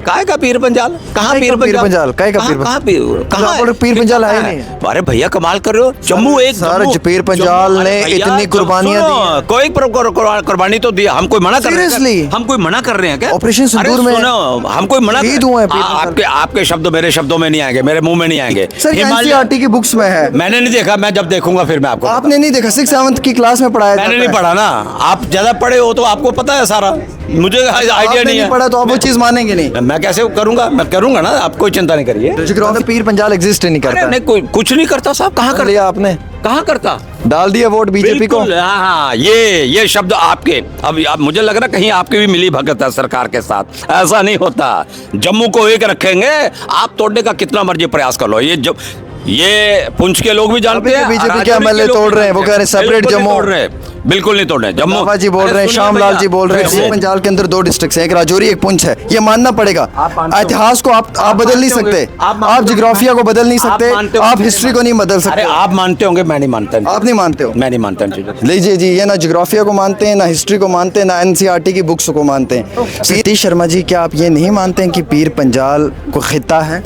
काय का पीर पंजाल? कहाँ पीर पंजाल? काय का पीर कहाँ पीर पंजाल है ही नहीं। अरे भैया कमाल कर रहे हो, जम्मू एक सर पीर पंजाल ने इतनी कुर्बानियां दी, कोई कुर्बानी तो दिया। हम कोई मना कर रहे हैं? हम कोई मना कर रहे हैं क्या? ऑपरेशन सिंदूर में हम कोई मना आपके शब्द मेरे शब्दों में नहीं आएंगे, मेरे मुंह में नहीं आएंगे। एनसीईआरटी की बुक्स में है। मैंने नहीं देखा, मैं जब देखूंगा फिर मैं आपको। आपने नहीं देखा? 6th-7th की क्लास में पढ़ाया? मैंने नहीं पढ़ा ना, आप ज्यादा पढ़े हो तो आपको पता है सारा, मुझे आइडिया नहीं है। पढ़ा तो आप वो चीज मानेंगे नहीं। मैं कैसे करूंगा? मैं करूंगा ना, आप कोई चिंता नहीं करिए। पीर पंजाल एग्जिस्ट नहीं करता। नहीं, कोई कुछ नहीं करता साहब। कहाँ कर लिया आपने? कहाँ करता? डाल दिया वोट बीजेपी को। हाँ, ये शब्द आपके, अब मुझे लग रहा कहीं आपकी भी मिली भगत है सरकार के साथ। ऐसा नहीं होता। जम्मू को एक रखेंगे, आप तोड़ने का कितना मर्जी प्रयास कर लो। ये पुंछ के लोग भी जानते हैं, बीजेपी के एमएलए तोड़ रहे हैं, वो कह रहे हैं सेपरेट जम्मू। बिल्कुल नहीं तोड़ रहे। जम्मू जी बोल रहे हैं, श्यामलाल जी बोल रहे हैं, पंजाब के अंदर 2 डिस्ट्रिक्ट हैं, एक राजौरी एक पुंछ है। ये मानना पड़ेगा। इतिहास को आप बदल नहीं सकते, आप जियोग्राफिया को बदल नहीं सकते, आप हिस्ट्री को नहीं बदल सकते। आप मानते होंगे, मैं नहीं मानता। आप नहीं मानते हो? मैं नहीं मानता। लीजिए जी, ये ना जियोग्राफिया को मानते हैं, ना हिस्ट्री को मानते हैं, ना एनसीईआरटी की बुक्स को मानते हैं। सतीश शर्मा जी, क्या आप ये नहीं मानते हैं कि पीर पंजाल को खिता है?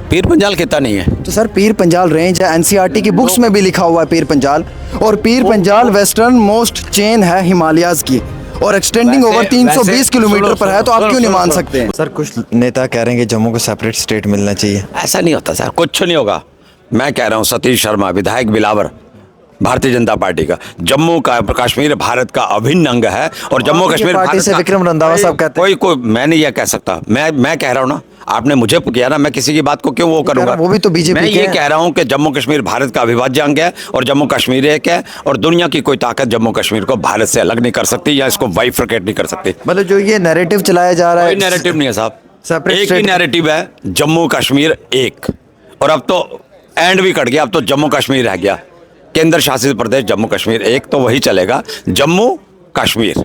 पीर पंजाल खिता नहीं है तो सर पीर पंजाल रेंज है, एनसीईआरटी की बुक्स में भी लिखा हुआ है पीर पंजाल। और Pir Panjal western most chain है हिमालयाज की, और एक्सटेंडिंग ओवर 320 किलोमीटर पर है। तो आप क्यों नहीं मान सकते हैं? सर कुछ नेता कह रहे हैं कि जम्मू को सेपरेट स्टेट मिलना चाहिए। ऐसा नहीं होता सर, कुछ नहीं होगा। मैं कह रहा हूँ, सतीश शर्मा विधायक बिलावर भारतीय जनता पार्टी का, जम्मू का कश्मीर भारत का अभिन्न अंग है। और जम्मू कश्मीर पार्टी से विक्रम रंधावा साहब कहते हैं। कोई मैं नहीं ये कह सकता। मैं कह रहा हूँ ना, आपने मुझे किया ना, मैं किसी की बात को क्यों वो करूंगा? वो भी तो बीजेपी। मैं ये कह रहा हूँ कि जम्मू कश्मीर भारत का अविभाज्य अंग है, और जम्मू कश्मीर एक है, और दुनिया की कोई ताकत जम्मू कश्मीर को भारत से अलग नहीं कर सकती, या इसको बाइफरकेट नहीं कर सकती। मतलब जो ये नैरेटिव चलाया जा रहा है, कोई नैरेटिव नहीं है साहब, एक ही स्टेट। नैरेटिव है, जम्मू कश्मीर एक। और अब तो एंड भी कट गया, अब तो जम्मू कश्मीर रह गया, केंद्र शासित प्रदेश जम्मू कश्मीर एक। तो वही चलेगा, जम्मू कश्मीर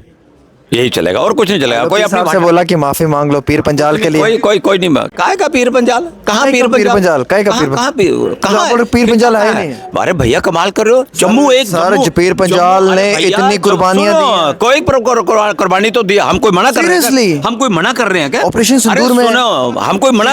यही चलेगा, और कुछ नहीं चलेगा। कोई अपने से बोला कि माफी मांग लो पीर पंजाल के लिए। कोई नहीं। काय का पीर पंजाल? कहाँ पीर पंजाल? कहाँ पीर पंजाल है नहीं। अरे भैया कमाल कर रहे हो, जम्मू एक। सर पीर पंजाल ने इतनी कुर्बानियां दी, कोई कुर्बानी तो दिया। हम कोई मना कर रहे हैं? हम कोई मना कर रहे हैं क्या? ऑपरेशन सिंदूर में हम कोई मना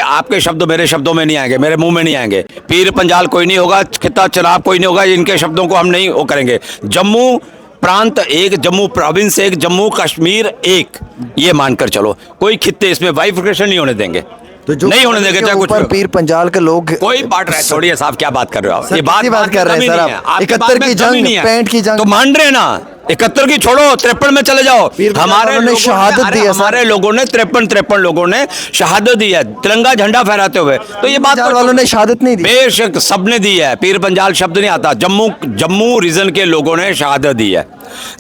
आपके शब्द मेरे शब्दों में नहीं आएंगे, मेरे मुंह में नहीं आएंगे। पीर पंजाल कोई नहीं होगा, खिता चनाब कोई नहीं होगा, इनके शब्दों को हम नहीं वो करेंगे। जम्मू प्रांत एक, जम्मू प्रोविंस एक, जम्मू कश्मीर एक, ये मानकर चलो। कोई खित्ते इसमें बाइफरकेशन नहीं होने देंगे, तो नहीं होने देंगे। चाहे कुछ पीर पंजाल के लोग कोई बांट रहे, छोड़िए साहब, क्या बात कर रहे हो आप? ये बात कर रहे हैं सर आप। 71 की जंग, 65 की जंग तो मान रहे ना। 71 की छोड़ो, 53 में चले जाओ। हमारे ने शहादत दी है, हमारे लोगों ने 53 लोगों ने शहादत दी है, तिरंगा झंडा फहराते हुए। तो ये बात वालों ने शहादत नहीं दी? बेशक सबने दी है, पीर पंजाल शब्द नहीं आता। जम्मू रीजन के लोगों ने शहादत दी है।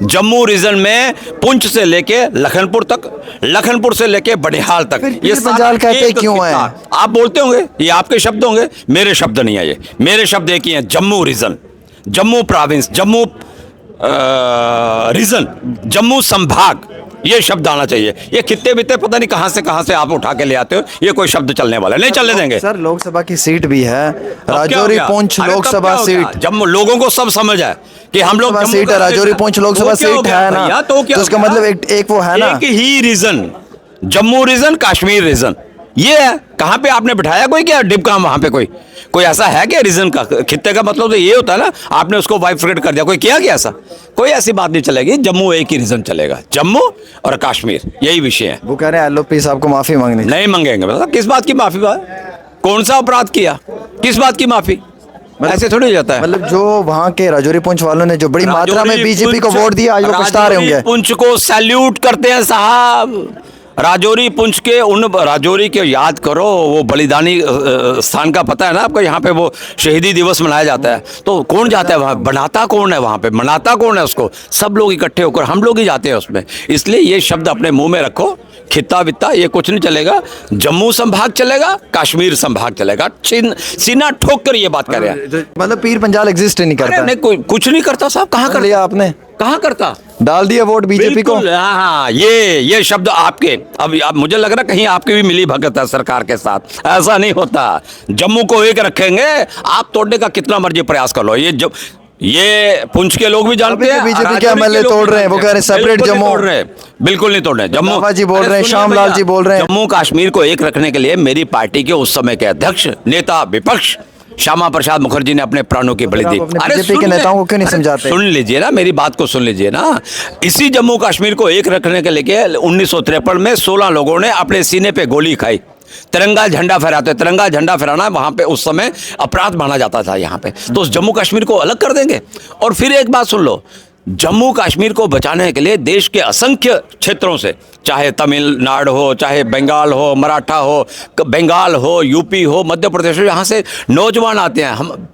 जम्मू रीजन में पुंछ से लेके लखनपुर तक, लखनपुर से लेके बनिहाल तक, ये पंजाल कहते क्यों है? आप बोलते होंगे, ये आपके शब्द होंगे, मेरे शब्द नहीं है। ये मेरे शब्द एक ही हैं, Jammu region, Jammu province, Jammu region, Jammu संभाग, ये शब्द आना चाहिए। ये खित्ते बित्ते पता नहीं कहां से आप उठा के ले आते हो, ये कोई शब्द चलने वाला नहीं, चलने देंगे। सर लोकसभा की सीट भी है, राजौरी पुंछ लोकसभा सीट। जब लोगों को सब समझ है कि हम लोग सीट है, राजौरी पुंछ लोकसभा सीट है ना, तो उसका मतलब एक वो है ना, एक ही region, Jammu region, Kashmir region, ये है। कहाँ पे आपने बिठाया कोई क्या डिप काम? वहां पे कोई ऐसा है क्या रीजन का? खित्ते का मतलब तो ये होता है ना, आपने उसको बाइफरकेट कर दिया। कोई किया क्या ऐसा? कोई ऐसी बात नहीं चलेगी। जम्मू एक ही रीजन चलेगा, जम्मू और कश्मीर, यही विषय है। वो कह रहे हैं एलओपी साहब को माफी मांगनी नहीं मांगेंगे। मतलब किस बात की माफी? कौन सा अपराध किया, किस बात की माफी? ऐसे थोड़ी जाता है। मतलब जो वहाँ के राजौरी पुंछ वालों ने जो बड़ी मात्रा में बीजेपी को वोट दिया, आज वो पछता रहे होंगे। पुंछ को सैल्यूट करते हैं साहब। राजौरी पुंछ के उन राजौरी के याद करो, वो बलिदानी स्थान का पता है ना आपको? यहाँ पे वो शहीदी दिवस मनाया जाता है, तो कौन जाता है वहाँ? बनाता कौन है वहाँ पे? मनाता कौन है उसको? सब लोग इकट्ठे होकर, हम लोग ही जाते हैं उसमें। इसलिए ये शब्द अपने मुंह में रखो, खित्ता वित्ता ये कुछ नहीं चलेगा। जम्मू संभाग चलेगा, कश्मीर संभाग चलेगा। सीना ठोक कर ये बात कर रहे हैं। मतलब पीर पंजाल एग्जिस्ट नहीं करता? नहीं, कोई कुछ नहीं करता साहब। कहाँ कर लिया आपने? कहाँ करता? डाल दिया वोट बीजेपी को। हाँ, ये शब्द आपके, अब मुझे लग रहा कहीं आपकी भी मिली भगत है सरकार के साथ। ऐसा नहीं होता। जम्मू को एक रखेंगे, आप तोड़ने का कितना मर्जी प्रयास कर लो। ये पुंछ के लोग भी जानते अभी हैं, तो बीजेपी राजौरी के एमएलए लोग भी तोड़ रहे हैं, वो जानते कह रहे हैं सेपरेट बिल्कुल नहीं जम्मू। तोड़ रहे हैं, बिल्कुल नहीं तोड़ रहे हैं। बाबा जी बोल अरे रहे हैं, सुनिए श्यामलाल भैया, जी बोल रहे हैं। जम्मू कश्मीर को एक रखने के लिए मेरी पार्टी के उस समय के अध्यक्ष, नेता विपक्ष श्यामा प्रसाद मुखर्जी ने अपने प्राणों की बलि दी। अपने अरे बीजेपी के सुन ले, नेताओं को क्यों नहीं अरे समझाते? सुन लीजिए ना, मेरी बात को सुन लीजिए ना। इसी जम्मू कश्मीर को एक रखने के लिए 1953 में 16 लोगों ने अपने सीने पे गोली खाई। तिरंगा झंडा फहराते, तिरंगा झंडा फहराना वहां पे उस समय अपराध माना जाता था यहाँ पे, तो उस जम्मू कश्मीर को अलग कर देंगे। और फिर एक बात सुन लो, जम्मू कश्मीर को बचाने के लिए देश के असंख्य क्षेत्रों से, चाहे तमिलनाडु हो, चाहे बंगाल हो, मराठा हो, बंगाल हो, यूपी हो, मध्य प्रदेश हो, यहाँ से नौजवान आते हैं हम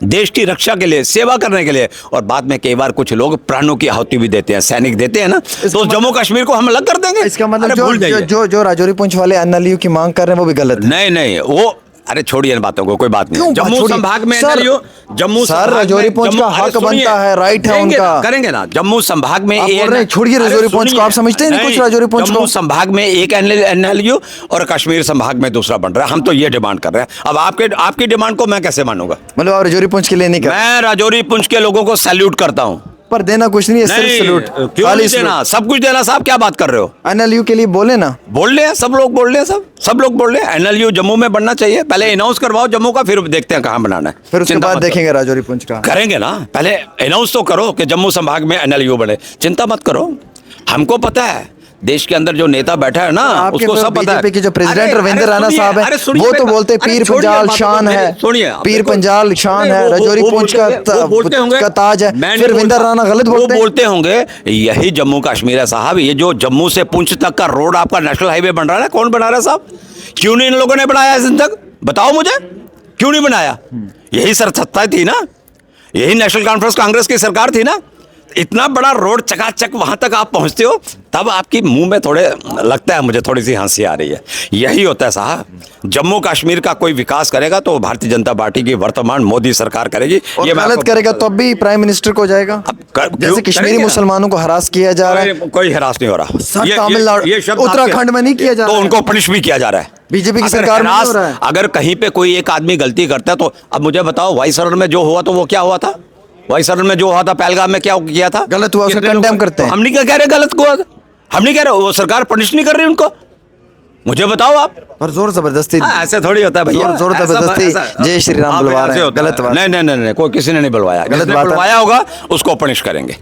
देश की रक्षा के लिए, सेवा करने के लिए, और बाद में कई बार कुछ लोग प्राणों की आहुति भी देते हैं, सैनिक देते हैं ना, तो जम्मू कश्मीर को हम अलग कर देंगे। इसका मतलब अरे भूल जाइए। जो राजौरी पुंछ वाले एनएलयू की मांग कर रहे हैं वो भी गलत है। नहीं नहीं, वो अरे छोड़िए इन बातों को, कोई बात नहीं। क्यों जम्मू छोड़िए? संभाग में सर, एनएलयू, जम्मू सर, संभाग में- राजौरी पुंछ जम्मू- का अरे हक सुनिए, बनता है, राइट है देंगे उनका। ना, करेंगे ना। जम्मू संभाग में आप बोल रहे हैं, छोड़िए अरे राजौरी पुंछ को, सुनिए, आप समझते ही नहीं कुछ राजौरी पुंछ को। जम्मू संभाग में एक एनएलयू और कश्मीर संभाग में दूसरा बन रहा है, हम तो ये डिमांड कर रहे हैं। अब आपकी डिमांड को मैं कैसे मानूंगा? मतलब आप राजौरी पुंछ के लिए नहीं कर रहे? मैं राजौरी पुंछ के लोगों को सैल्यूट करता हूँ। पर देना कुछ नहीं है, सिर्फ सैल्यूट, क्यों नहीं देना? सब कुछ देना साहब, क्या बात कर रहे हो? एनएलयू के लिए बोले ना। बोल रहे हैं, सब लोग बोल रहे हैं, सब लोग बोल रहे हैं एनएलयू जम्मू में बनना चाहिए। पहले अनाउंस करवाओ जम्मू का, फिर देखते हैं कहाँ बनाना है, फिर उसके चिंता बाद मत करो। देखेंगे राजौरी पुंछ का। करेंगे ना, पहले अनाउंस तो करो कि जम्मू संभाग में एनएलयू बने, चिंता मत करो। हमको पता है देश के अंदर जो नेता बैठा है ना, आपके उसको सब पता है। बीजेपी के जो प्रेसिडेंट अरे, रविंद्र अरे राणा सुनिए, साहब अरे है, सुनिए वो तो मेरी बोलते बात। पीर अरे छोड़िए पंजाल बातों को, शान है, सुनिए पीर देखो, पंजाल शान है, राजौरी वो पुंछ बोलते होंगे, वो बोलते होंगे, का ताज है। मैं नहीं फिर रविंद्र बोलता। राणा गलत वो बोलते हैं? बोलते होंगे यही जम्मू कश्मीर है साहब। ये जो जम्मू से पुंछ तक का रोड आपका नेशनल हाईवे बन रहा है, कौन बना रहा है साहब? क्यों नहीं इन लोगों ने बनाया इस दिन तक? बताओ मुझे, क्यों नहीं बनाया? यही सत्ता थी ना, यही नेशनल कॉन्फ्रेंस कांग्रेस की सरकार थी ना। इतना बड़ा रोड चकाचक वहां तक आप पहुंचते हो, तब आपकी मुंह में थोड़े लगता है, मुझे थोड़ी सी हंसी आ रही है। यही होता है साहब, जम्मू कश्मीर का कोई विकास करेगा तो भारतीय जनता पार्टी की वर्तमान मोदी सरकार करेगी। और ये मैं गलत आपको- करेगा तो भी प्राइम मिनिस्टर को जाएगा। जैसे कश्मीरी करेंगे ना। मुसलमानों को हरास किया जा रहा है, कोई हरास नहीं हो रहा। सर, ये तमिलनाडु, शब्द उत्तराखंड में नहीं किया जा तो रहा है। उनको पनिश भी किया जा रहा है। बीजेपी की अगर सरकार में नहीं हरास- हो रहा है। अगर कहीं पे कोई एक आदमी गलती करता है तो अब मुझे बताओ, वाइसरन में जो हुआ तो वो क्या हुआ था? वाइसरन में जो हुआ था, पहलगाम में क्या किया था? गलत हुआ, उसका कितने लोग- condemn करते हैं। हम नहीं क्या कह रहे गलत हुआ, हम नहीं कह रहे वो सरकार पनिश नहीं कर रही उनको। मुझे बताओ आप। और जोर जबरदस्ती, हाँ, ऐसे थोड़ी होता है भैया। जोर ऐसा- जबरदस्ती ऐसा- जय श्री राम हाँ, बुलवा ऐसे रहे हैं, होता है। गलत बात। नहीं नहीं नहीं नहीं, कोई किसी ने नहीं बुलवाया। गलत जिसने बात है। बुलवाया होगा उसको पनिश करेंगे।